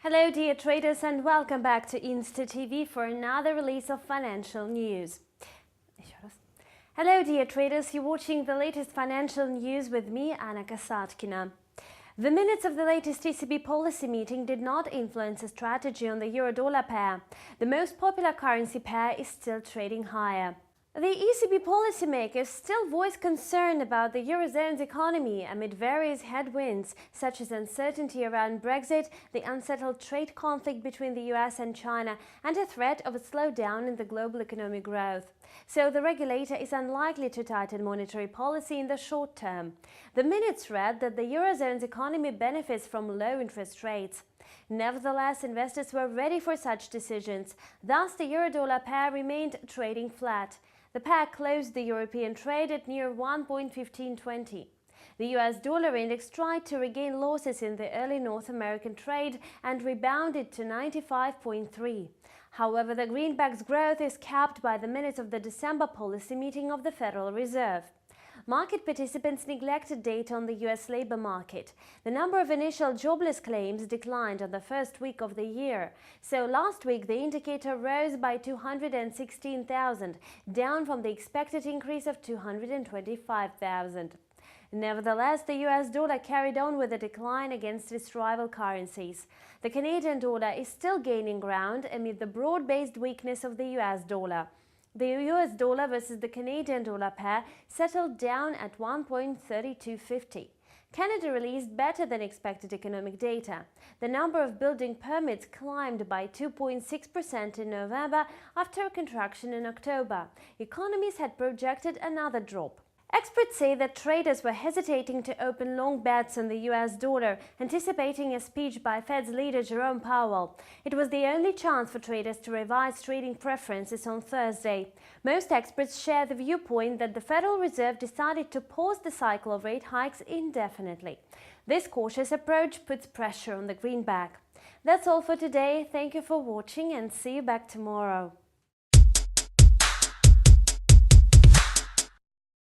Hello dear traders and welcome back to Insta TV for another release of financial news. Hello dear traders, you're watching the latest financial news with me, Anna Kasatkina. The minutes of the latest ECB policy meeting did not influence the strategy on the euro-dollar pair. The most popular currency pair is still trading higher. The ECB policymakers still voice concern about the eurozone's economy amid various headwinds, such as uncertainty around Brexit, the unsettled trade conflict between the US and China, and a threat of a slowdown in the global economic growth. So the regulator is unlikely to tighten monetary policy in the short term. The minutes read that the eurozone's economy benefits from low interest rates. Nevertheless, investors were ready for such decisions. Thus, the euro-dollar pair remained trading flat. The pair closed the European trade at near 1.1520. The US dollar index tried to regain losses in the early North American trade and rebounded to 95.3. However, the greenback's growth is capped by the minutes of the December policy meeting of the Federal Reserve. Market participants neglected data on the US labor market. The number of initial jobless claims declined on the first week of the year. So last week the indicator rose by 216,000, down from the expected increase of 225,000. Nevertheless, the US dollar carried on with a decline against its rival currencies. The Canadian dollar is still gaining ground amid the broad-based weakness of the US dollar. The US dollar versus the Canadian dollar pair settled down at 1.3250. Canada released better than expected economic data. The number of building permits climbed by 2.6% in November after a contraction in October. Economists had projected another drop. Experts say that traders were hesitating to open long bets on the US dollar, anticipating a speech by Fed's leader Jerome Powell. It was the only chance for traders to revise trading preferences on Thursday. Most experts share the viewpoint that the Federal Reserve decided to pause the cycle of rate hikes indefinitely. This cautious approach puts pressure on the greenback. That's all for today. Thank you for watching and see you back tomorrow.